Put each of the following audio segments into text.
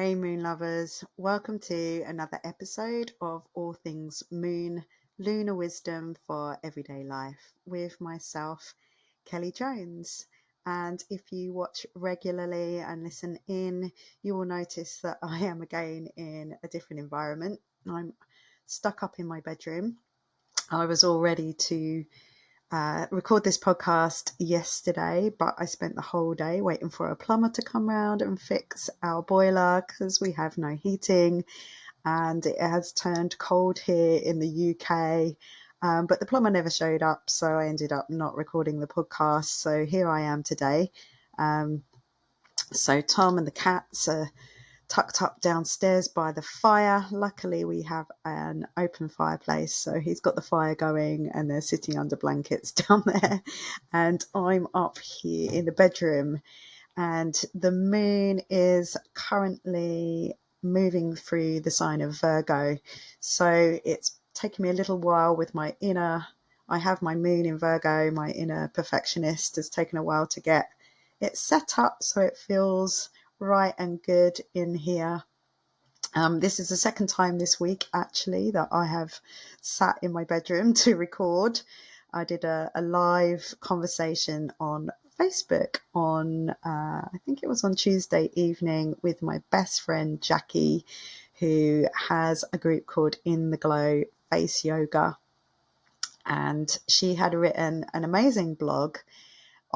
Hey Moon lovers, welcome to another episode of All Things Moon, Lunar Wisdom for Everyday Life with myself, Kelly Jones. And if you watch regularly and listen in, you will notice that I am again in a different environment. I'm stuck up in my bedroom. I was all ready to record this podcast yesterday, but I spent the whole day waiting for a plumber to come round and fix our boiler because we have no heating and it has turned cold here in the UK. But the plumber never showed up, so I ended up not recording the podcast. So here I am today. So Tom and the cats are tucked up downstairs by the fire. Luckily, we have an open fireplace, so he's got the fire going and they're sitting under blankets down there. And I'm up here in the bedroom, and the moon is currently moving through the sign of Virgo. So it's taken me a little while with my inner, I have my moon in Virgo, my inner perfectionist has taken a while to get it set up so it feels right and good in here. This is the second time this week actually that I have sat in my bedroom to record. I did a live conversation on Facebook on I think it was on Tuesday evening with my best friend Jackie, who has a group called In the Glow Face Yoga, and she had written an amazing blog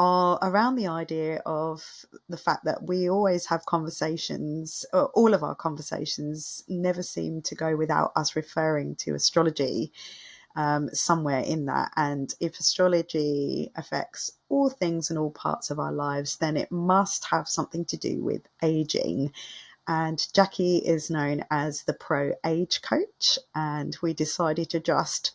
around the idea of the fact that we always have conversations, or all of our conversations never seem to go without us referring to astrology somewhere in that. And if astrology affects all things and all parts of our lives, then it must have something to do with aging. And Jackie is known as the pro age coach, and we decided to just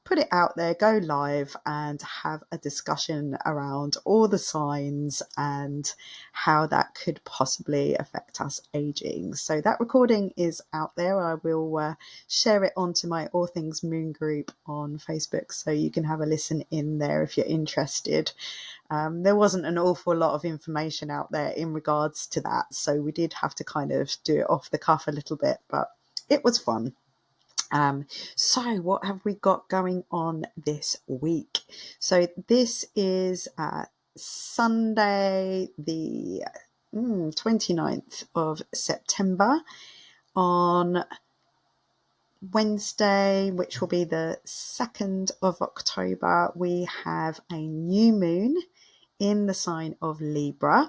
put it out there, go live and have a discussion around all the signs and how that could possibly affect us aging. So that recording is out there. I will share it onto my All Things Moon group on Facebook, so you can have a listen in there if you're interested. There wasn't an awful lot of information out there in regards to that, so we did have to kind of do it off the cuff a little bit, but it was fun. So what have we got going on this week? So this is Sunday the 29th of September. On Wednesday, which will be the 2nd of October, we have a new moon in the sign of Libra.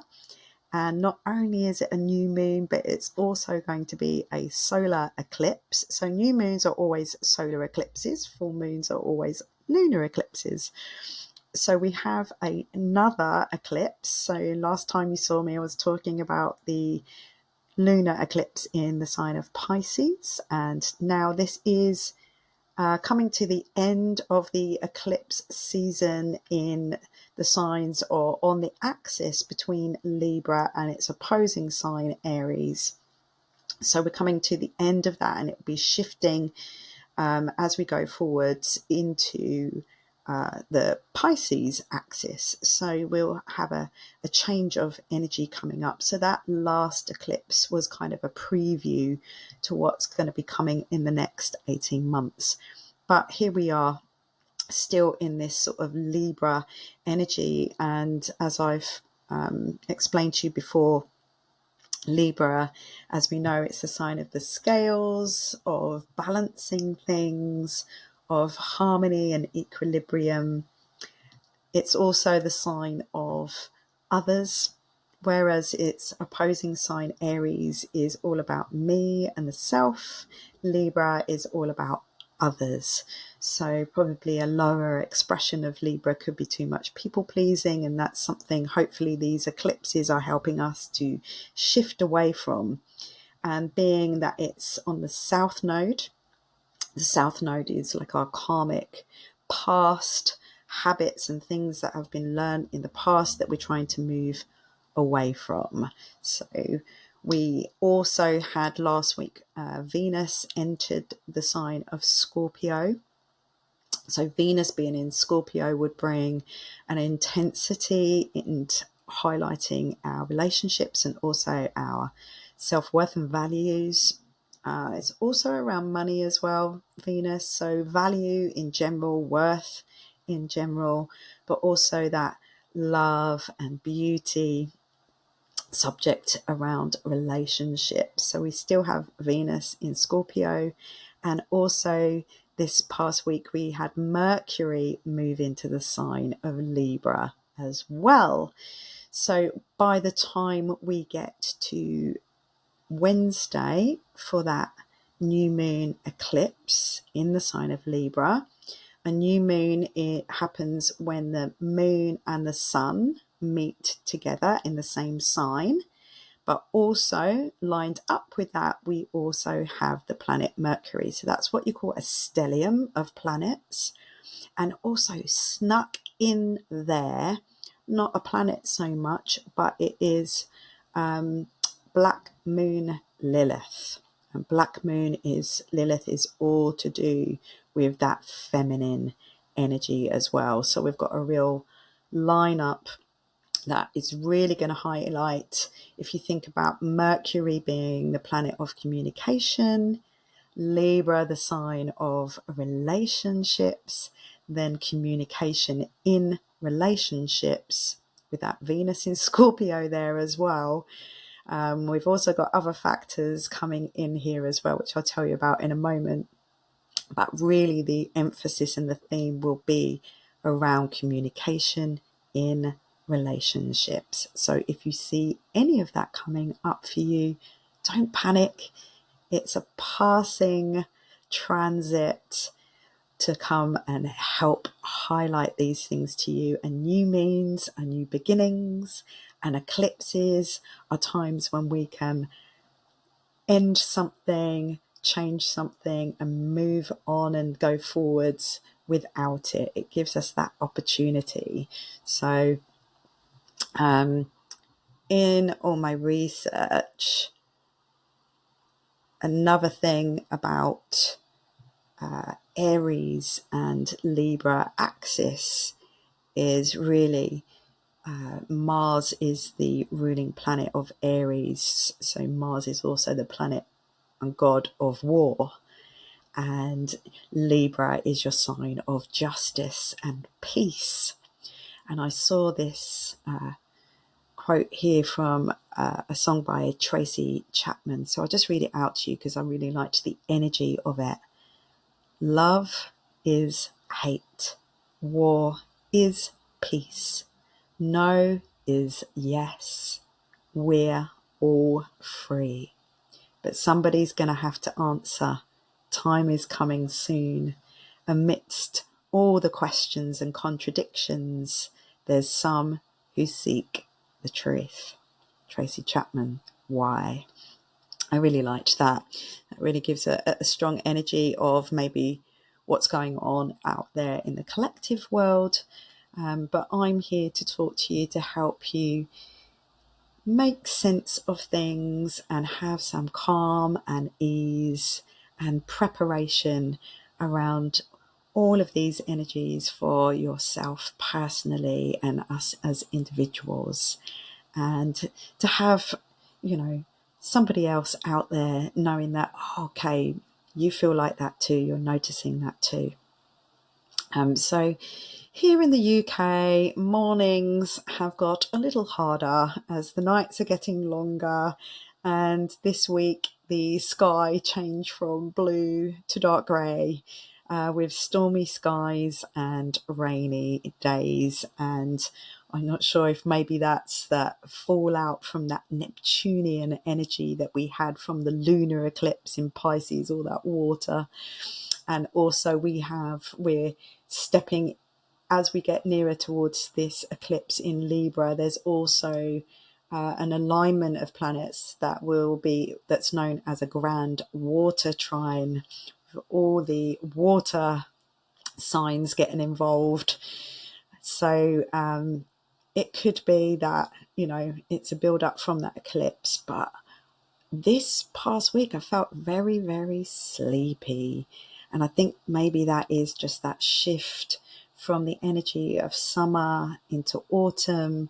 And not only is it a new moon, but it's also going to be a solar eclipse. So new moons are always solar eclipses. Full moons are always lunar eclipses. So we have another eclipse. So last time you saw me, I was talking about the lunar eclipse in the sign of Pisces. And now this is coming to the end of the eclipse season in the signs, or on the axis between Libra and its opposing sign Aries. So we're coming to the end of that, and it will be shifting as we go forwards into the Pisces axis. So we'll have a change of energy coming up. So that last eclipse was kind of a preview to what's going to be coming in the next 18 months. But here we are, still in this sort of Libra energy. And as I've explained to you before, Libra, as we know, it's a sign of the scales, of balancing things, of harmony and equilibrium. It's also the sign of others, whereas its opposing sign Aries is all about me and the self. Libra is all about others. So probably a lower expression of Libra could be too much people pleasing, and that's something hopefully these eclipses are helping us to shift away from. And being that it's on the South Node, the South Node is like our karmic past habits and things that have been learned in the past that we're trying to move away from. So we also had last week Venus entered the sign of Scorpio. So Venus being in Scorpio would bring an intensity in highlighting our relationships and also our self-worth and values. It's also around money as well, Venus. So value in general, worth in general, but also that love and beauty subject around relationships. So we still have Venus in Scorpio, and also this past week we had Mercury move into the sign of Libra as well. So by the time we get to Wednesday for that new moon eclipse in the sign of Libra, a new moon, it happens when the moon and the sun meet together in the same sign. But also lined up with that, we also have the planet Mercury. So that's what you call a stellium of planets. And also snuck in there, not a planet so much, but it is Black Moon Lilith. And Black Moon is Lilith is all to do with that feminine energy as well. So we've got a real lineup that is really going to highlight, if you think about Mercury being the planet of communication, Libra the sign of relationships, then communication in relationships with that Venus in Scorpio there as well. We've also got other factors coming in here as well, which I'll tell you about in a moment. But really the emphasis and the theme will be around communication in relationships. So if you see any of that coming up for you, don't panic. It's a passing transit to come and help highlight these things to you. And new moons and new beginnings and eclipses are times when we can end something, change something, and move on and go forwards without it. It gives us that opportunity. So in all my research, another thing about Aries and Libra axis is really Mars is the ruling planet of Aries. So Mars is also the planet and god of war. And Libra is your sign of justice and peace. And I saw this quote here from a song by Tracy Chapman. So I'll just read it out to you because I really liked the energy of it. Love is hate. War is peace. No is yes. We're all free. But somebody's going to have to answer. Time is coming soon. Amidst all the questions and contradictions, there's some who seek the truth. Tracy Chapman, why? I really liked that. That really gives a strong energy of maybe what's going on out there in the collective world. But I'm here to talk to you to help you make sense of things and have some calm and ease and preparation around all of these energies for yourself personally and us as individuals, and to have, somebody else out there knowing that, okay, you feel like that too, you're noticing that too. So here in the UK, mornings have got a little harder as the nights are getting longer, and this week the sky changed from blue to dark grey with stormy skies and rainy days. And I'm not sure if maybe that's that fallout from that Neptunian energy that we had from the lunar eclipse in Pisces, all that water. And also we're stepping, as we get nearer towards this eclipse in Libra, there's also an alignment of planets that's known as a Grand Water Trine, all the water signs getting involved. So it could be that, it's a build up from that eclipse. But this past week I felt very, very sleepy. And I think maybe that is just that shift from the energy of summer into autumn,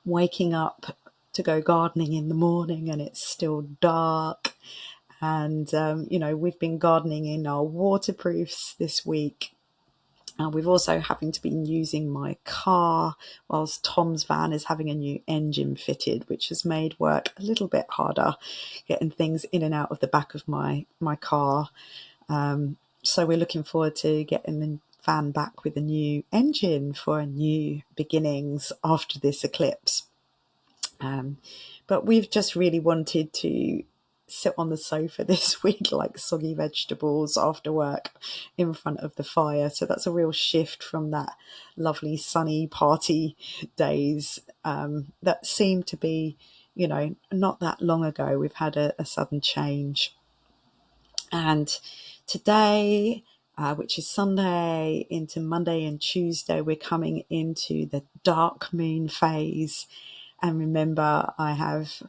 waking up to go gardening in the morning and it's still dark. And, we've been gardening in our waterproofs this week. We've also having to be using my car whilst Tom's van is having a new engine fitted, which has made work a little bit harder, getting things in and out of the back of my car. So we're looking forward to getting the van back with a new engine for new beginnings after this eclipse. But we've just really wanted to sit on the sofa this week like soggy vegetables after work in front of the fire. So that's a real shift from that lovely sunny party days that seemed to be, not that long ago. We've had a sudden change. And today, which is Sunday into Monday and Tuesday, we're coming into the dark moon phase. And remember, I have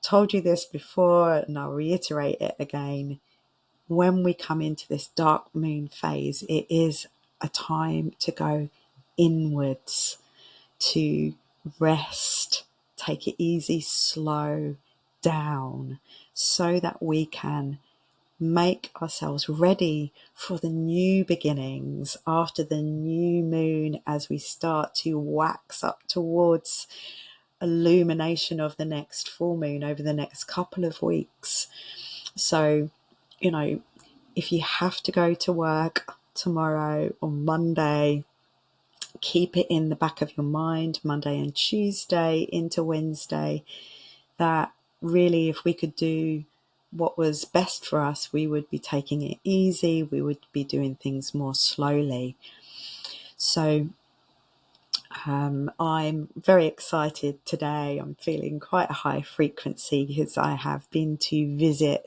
told you this before and I'll reiterate it again. When we come into this dark moon phase, it is a time to go inwards, to rest, take it easy, slow down, so that we can make ourselves ready for the new beginnings after the new moon, as we start to wax up towards illumination of the next full moon over the next couple of weeks. So, if you have to go to work tomorrow or Monday, keep it in the back of your mind, Monday and Tuesday into Wednesday, that really if we could do what was best for us, we would be taking it easy, we would be doing things more slowly. So I'm very excited today. I'm feeling quite a high frequency because I have been to visit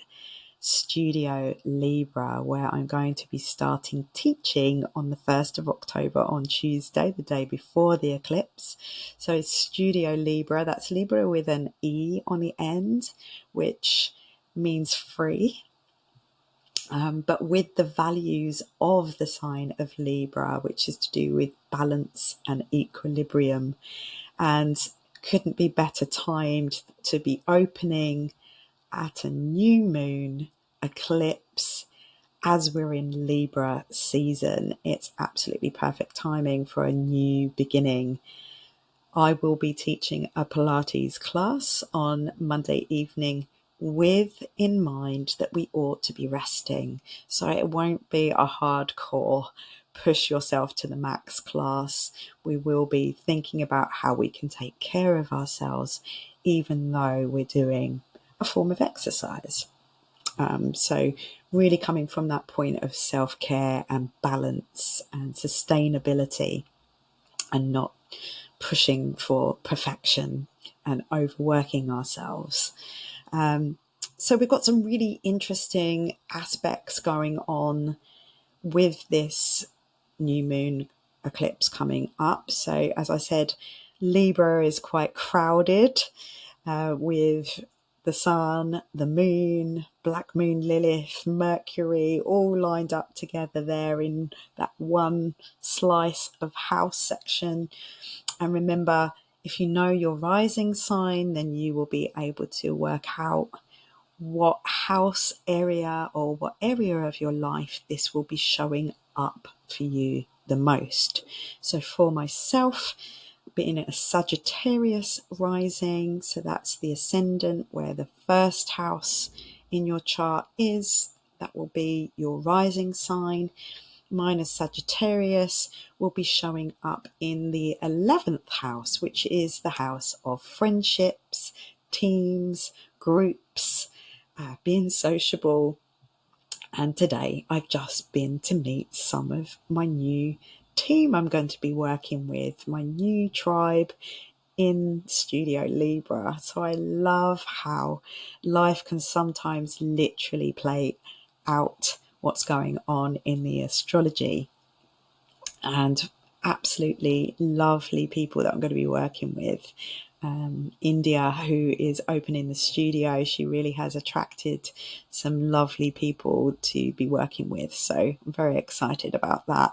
Studio Libra, where I'm going to be starting teaching on the 1st of October on Tuesday, the day before the eclipse. So it's Studio Libra, that's Libra with an E on the end, which means free. But with the values of the sign of Libra, which is to do with balance and equilibrium, and couldn't be better timed to be opening at a new moon eclipse as we're in Libra season. It's absolutely perfect timing for a new beginning. I will be teaching a Pilates class on Monday evening with in mind that we ought to be resting. So it won't be a hardcore push yourself to the max class. We will be thinking about how we can take care of ourselves, even though we're doing a form of exercise. So really coming from that point of self-care and balance and sustainability, and not pushing for perfection and overworking ourselves. So we've got some really interesting aspects going on with this new moon eclipse coming up. So as I said, Libra is quite crowded with the sun, the moon, Black Moon Lilith, Mercury, all lined up together there in that one slice of house section. And remember, if you know your rising sign, then you will be able to work out what house area or what area of your life this will be showing up for you the most. So for myself, being a Sagittarius rising, so that's the ascendant where the first house in your chart is, that will be your rising sign. Mine as Sagittarius will be showing up in the 11th house, which is the house of friendships, teams, groups, being sociable. And today I've just been to meet some of my new team I'm going to be working with, my new tribe in Studio Libra. So I love how life can sometimes literally play out what's going on in the astrology, and absolutely lovely people that I'm going to be working with. India, who is opening the studio, she really has attracted some lovely people to be working with, so I'm very excited about that.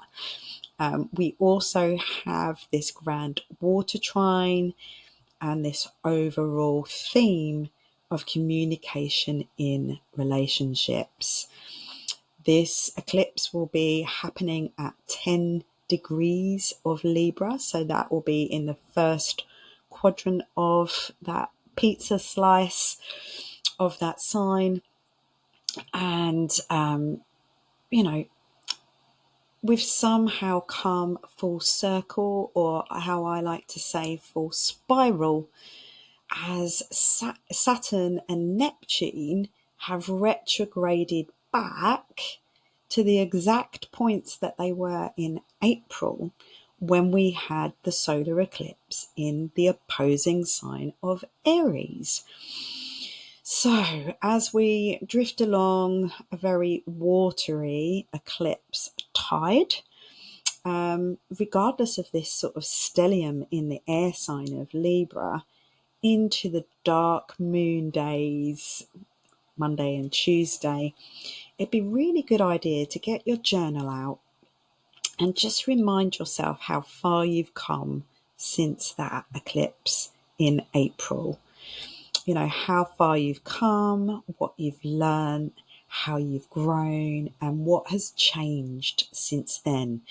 We also have this Grand Water Trine and this overall theme of communication in relationships. This eclipse will be happening at 10 degrees of Libra, so that will be in the first quadrant of that pizza slice of that sign. And we've somehow come full circle, or how I like to say, full spiral, as Saturn and Neptune have retrograded back to the exact points that they were in April, when we had the solar eclipse in the opposing sign of Aries. So as we drift along a very watery eclipse tide, regardless of this sort of stellium in the air sign of Libra, into the dark moon days, Monday and Tuesday, it'd be a really good idea to get your journal out and just remind yourself how far you've come since that eclipse in April. How far you've come, what you've learned, how you've grown, and what has changed since then.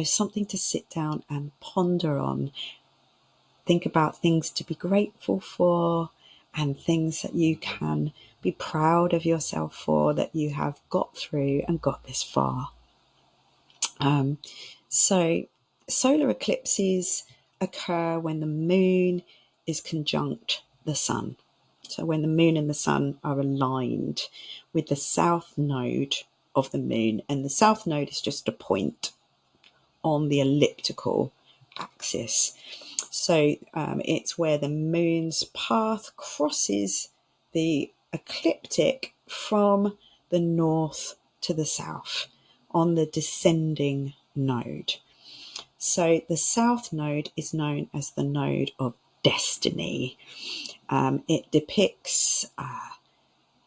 Something to sit down and ponder on. Think about things to be grateful for, and things that you can be proud of yourself for, that you have got through and got this far. So solar eclipses occur when the moon is conjunct the sun. So when the moon and the sun are aligned with the south node of the moon, and the south node is just a point on the elliptical axis. So it's where the moon's path crosses the ecliptic from the north to the south on the descending node. So the south node is known as the node of destiny. It depicts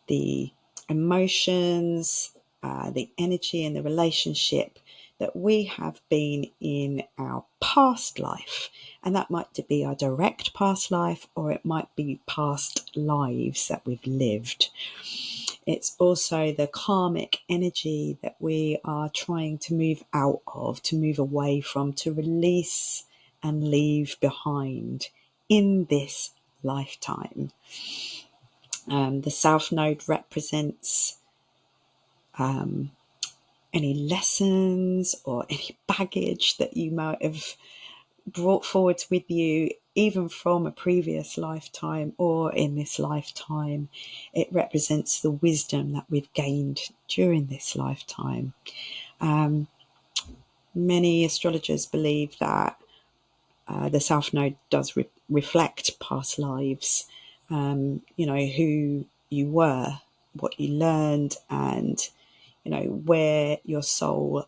the emotions, the energy and the relationship that we have been in our past life. And that might be our direct past life, or it might be past lives that we've lived. It's also the karmic energy that we are trying to move out of, to move away from, to release and leave behind in this lifetime. The south node represents any lessons or any baggage that you might have brought forwards with you, even from a previous lifetime or in this lifetime. It represents the wisdom that we've gained during this lifetime. Many astrologers believe that the south node does reflect past lives, who you were, what you learned, and where your soul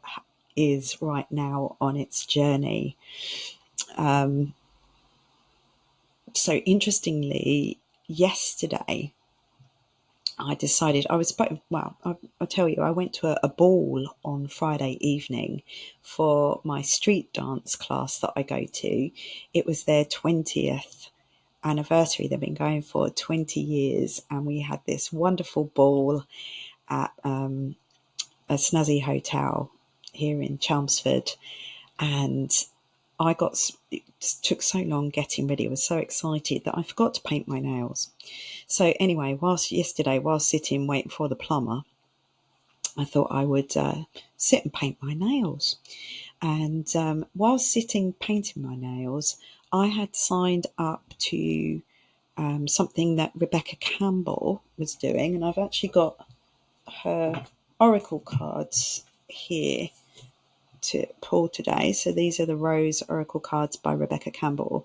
is right now on its journey. So interestingly, yesterday I decided I'll tell you, I went to a ball on Friday evening for my street dance class that I go to. It was their 20th anniversary. They've been going for 20 years, and we had this wonderful ball at a snazzy hotel here in Chelmsford, and it took so long getting ready. I was so excited that I forgot to paint my nails. So anyway, whilst sitting waiting for the plumber, I thought I would sit and paint my nails. And whilst sitting painting my nails, I had signed up to something that Rebecca Campbell was doing, and I've actually got her oracle cards here to pull today. So these are the Rose Oracle cards by Rebecca Campbell,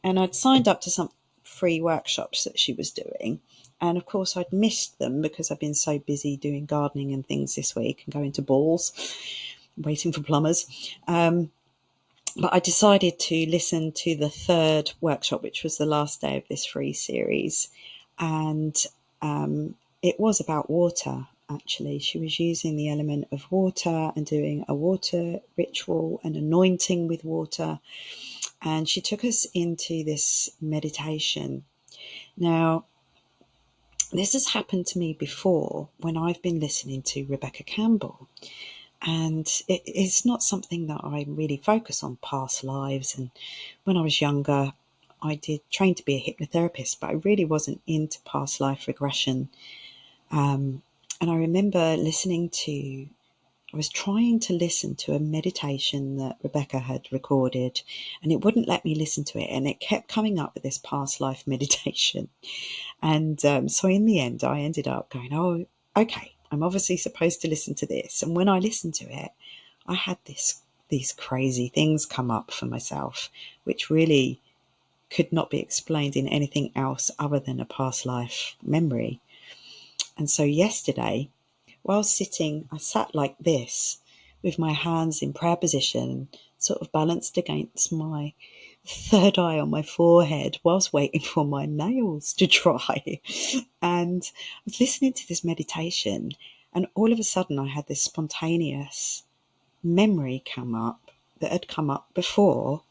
and I'd signed up to some free workshops that she was doing, and of course I'd missed them because I've been so busy doing gardening and things this week and going to balls, waiting for plumbers. But I decided to listen to the third workshop, which was the last day of this free series, and it was about water. actually. She was using the element of water and doing a water ritual, an anointing with water. And she took us into this meditation. Now, this has happened to me before when I've been listening to Rebecca Campbell. And it's not something that I really focus on, past lives. And when I was younger, I did train to be a hypnotherapist, but I really wasn't into past life regression. And I remember I was trying to listen to a meditation that Rebecca had recorded, and it wouldn't let me listen to it. And it kept coming up with this past life meditation. And so in the end, I ended up going, oh, okay, I'm obviously supposed to listen to this. And when I listened to it, I had these crazy things come up for myself, which really could not be explained in anything else other than a past life memory. And so yesterday, while sitting, I sat like this with my hands in prayer position, sort of balanced against my third eye on my forehead whilst waiting for my nails to dry. And I was listening to this meditation, and all of a sudden I had this spontaneous memory come up that had come up before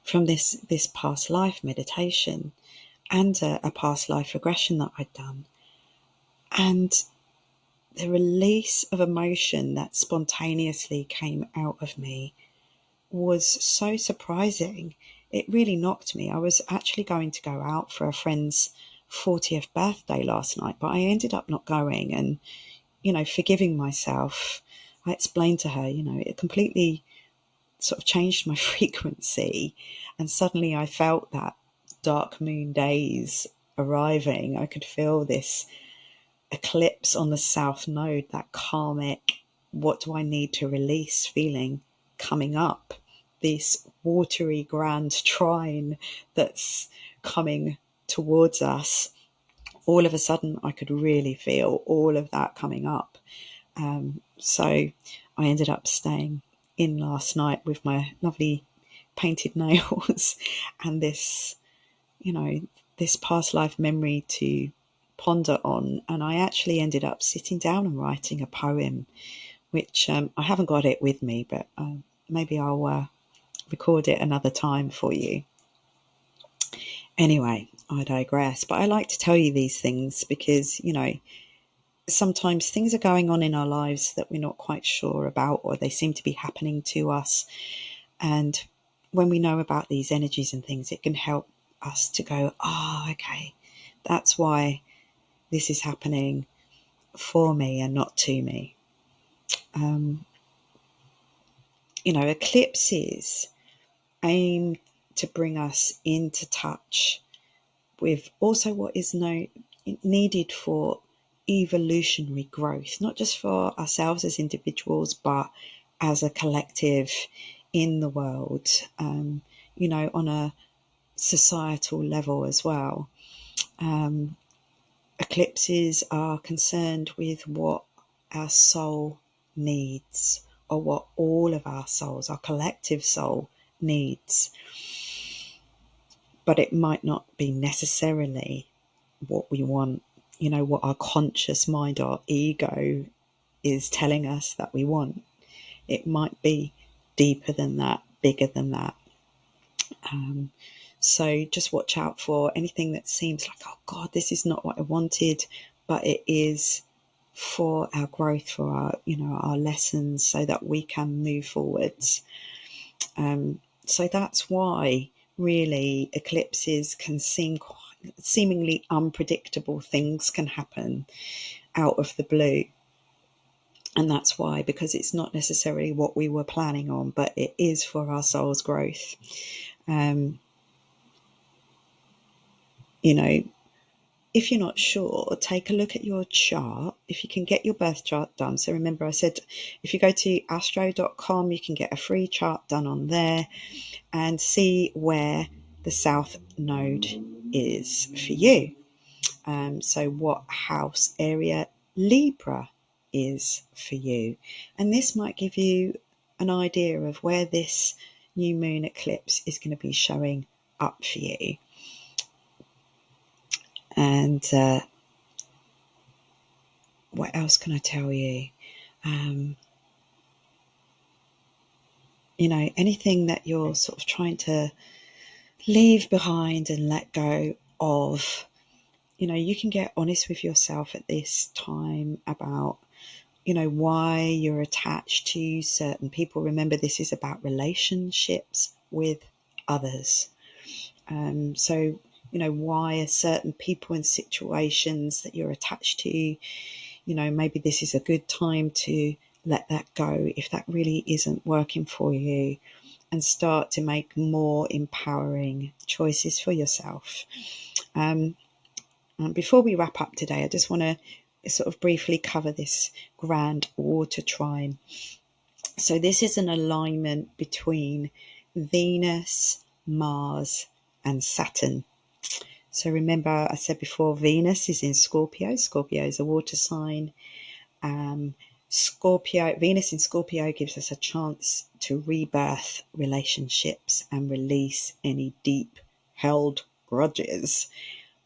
from this past life meditation and a past life regression that I'd done. And the release of emotion that spontaneously came out of me was so surprising. It really knocked me. I was actually going to go out for a friend's 40th birthday last night, but I ended up not going and, forgiving myself. I explained to her, it completely sort of changed my frequency, and suddenly I felt that dark moon days arriving. I could feel this eclipse on the south node, that karmic, what do I need to release feeling coming up, this watery Grand Trine that's coming towards us. All of a sudden I could really feel all of that coming up. So I ended up staying in last night with my lovely painted nails and this past life memory to ponder on. And I actually ended up sitting down and writing a poem, which I haven't got it with me, but maybe I'll record it another time for you. Anyway, I digress, but I like to tell you these things because, sometimes things are going on in our lives that we're not quite sure about, or they seem to be happening to us. And when we know about these energies and things, it can help us to go, okay, that's why this is happening for me and not to me. Eclipses aim to bring us into touch with also what is needed for evolutionary growth, not just for ourselves as individuals, but as a collective in the world, on a societal level as well. Eclipses are concerned with what our soul needs, or what all of our souls, our collective soul, needs. But it might not be necessarily what we want, what our conscious mind, our ego is telling us that we want. It might be deeper than that, bigger than that. So just watch out for anything that seems like, oh God, this is not what I wanted, but it is for our growth, for our lessons, so that we can move forwards. So that's why really eclipses can seem seemingly unpredictable. Things can happen out of the blue. And that's why, because it's not necessarily what we were planning on, but it is for our soul's growth. If you're not sure, take a look at your chart. If you can get your birth chart done. So remember, I said, if you go to astro.com, you can get a free chart done on there and see where the south node is for you. So what house area Libra is for you. And this might give you an idea of where this new moon eclipse is going to be showing up for you. And What else can I tell you? You know, anything that you're sort of trying to leave behind and let go of, you know, you can get honest with yourself at this time about, you know, why you're attached to certain people. Remember, this is about relationships with others. So, you know, why are certain people and situations that you're attached to, you know, maybe this is a good time to let that go if that really isn't working for you, and start to make more empowering choices for yourself. And before we wrap up today, I just want to sort of briefly cover this Grand Water Trine. So this is an alignment between Venus, Mars, and Saturn. So remember, I said before, Venus is in Scorpio. Scorpio is a water sign. Venus in Scorpio gives us a chance to rebirth relationships and release any deep held grudges.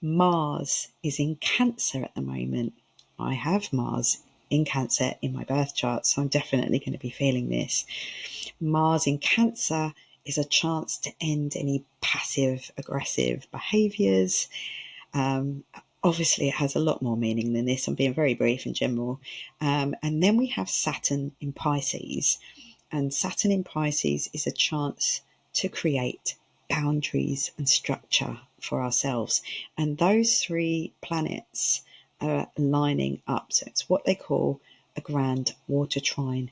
Mars is in Cancer at the moment. I have Mars in Cancer in my birth chart, so I'm definitely going to be feeling this. Mars in Cancer is a chance to end any passive aggressive behaviours. Obviously, it has a lot more meaning than this. I'm being very brief and general. And then we have Saturn in Pisces. And Saturn in Pisces is a chance to create boundaries and structure for ourselves. And those three planets are lining up. So it's what they call a Grand Water Trine.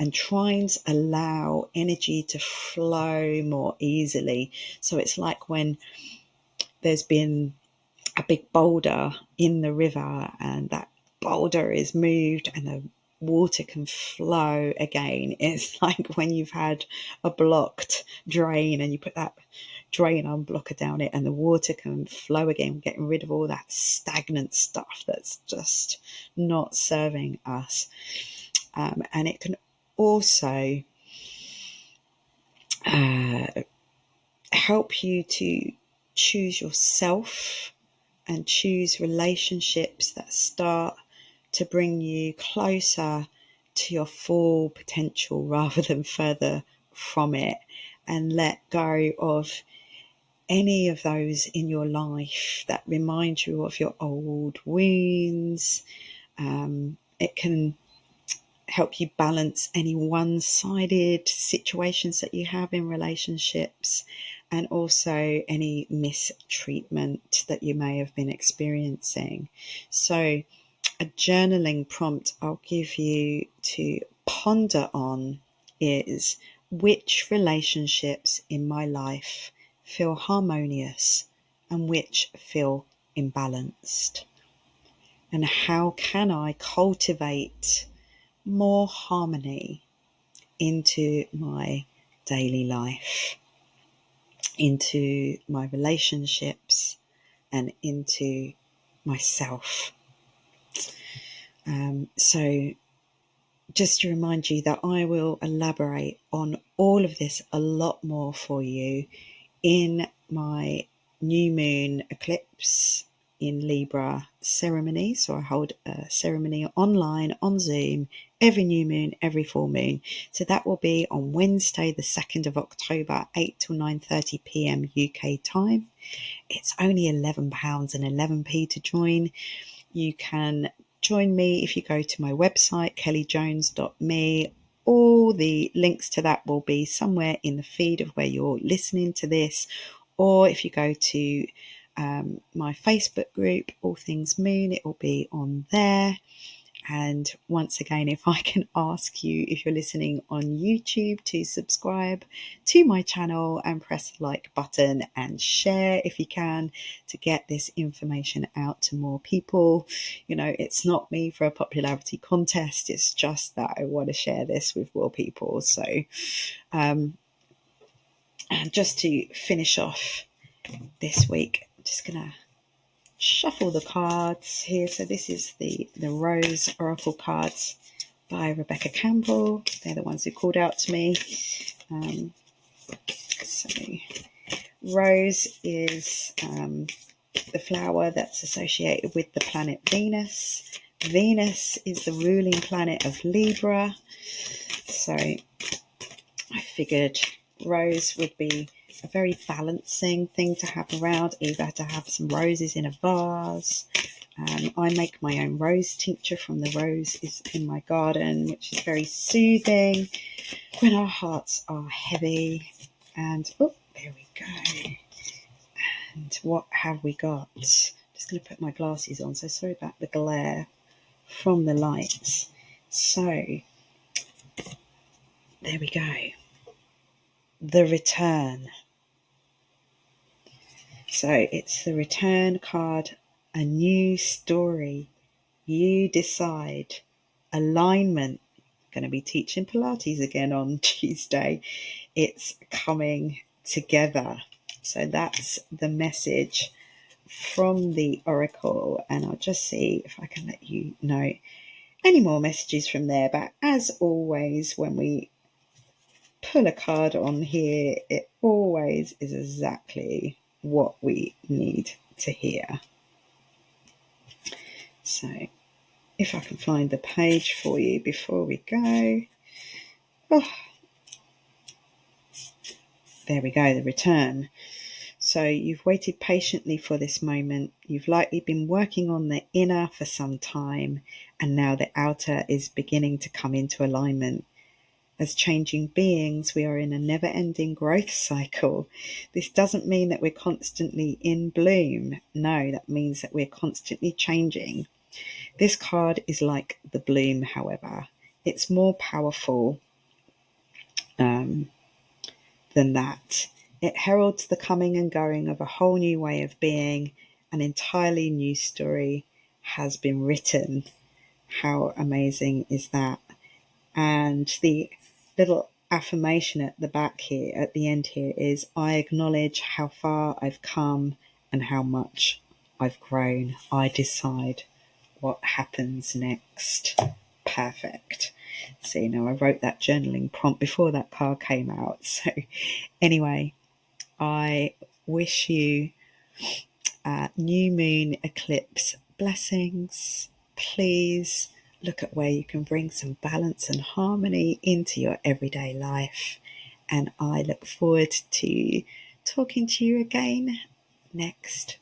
And trines allow energy to flow more easily. So it's like when there's been a big boulder in the river and that boulder is moved and the water can flow again. It's like when you've had a blocked drain and you put that drain unblocker down it and the water can flow again, getting rid of all that stagnant stuff that's just not serving us. And it can also help you to choose yourself and choose relationships that start to bring you closer to your full potential rather than further from it, and let go of any of those in your life that remind you of your old wounds. It can help you balance any one-sided situations that you have in relationships, and also any mistreatment that you may have been experiencing. So a journaling prompt I'll give you to ponder on is: which relationships in my life feel harmonious and which feel imbalanced? And how can I cultivate more harmony into my daily life, into my relationships, and into myself? So just to remind you that I will elaborate on all of this a lot more for you in my new moon eclipse in Libra ceremony. So I hold a ceremony online on Zoom every new moon, every full moon. So that will be on Wednesday, the 2nd of October, 8 till 9:30 p.m. UK time. It's only £11.11 to join. You can join me if you go to my website, kellyjones.me. All the links to that will be somewhere in the feed of where you're listening to this, or if you go to my Facebook group, All Things Moon, it will be on there. And once again, if I can ask you, if you're listening on YouTube, to subscribe to my channel and press the like button and share if you can, to get this information out to more people. You know, it's not me for a popularity contest. It's just that I want to share this with more people. So and just to finish off this week, I'm just going to shuffle the cards here. So this is the Rose Oracle cards by Rebecca Campbell. They're the ones who called out to me. So Rose is the flower that's associated with the planet Venus, Venus is the ruling planet of Libra, so I figured rose would be a very balancing thing to have around, either to have some roses in a vase. I make my own rose tincture from the roses in my garden, which is very soothing when our hearts are heavy. And oh, there we go. And what have we got? Just going to put my glasses on, so sorry about the glare from the lights. So there we go. The Return. So it's the Return card, a new story. You decide. Alignment. Going to be teaching Pilates again on Tuesday. It's coming together. So that's the message from the Oracle, and I'll just see if I can let you know any more messages from there. But as always, when we pull a card on here, it always is exactly what we need to hear. So if I can find the page for you before we go. Oh, there we go, the Return. So you've waited patiently for this moment. You've likely been working on the inner for some time, and now the outer is beginning to come into alignment. As changing beings, we are in a never-ending growth cycle. This doesn't mean that we're constantly in bloom. No, that means that we're constantly changing. This card is like the bloom, however. It's more powerful than that. It heralds the coming and going of a whole new way of being. An entirely new story has been written. How amazing is that? And the little affirmation at the back here, at the end here, is I acknowledge how far I've come and how much I've grown. I decide what happens next. Perfect. So, I wrote that journaling prompt before that card came out. So anyway, I wish you new moon eclipse blessings. Please look at where you can bring some balance and harmony into your everyday life. And I look forward to talking to you again next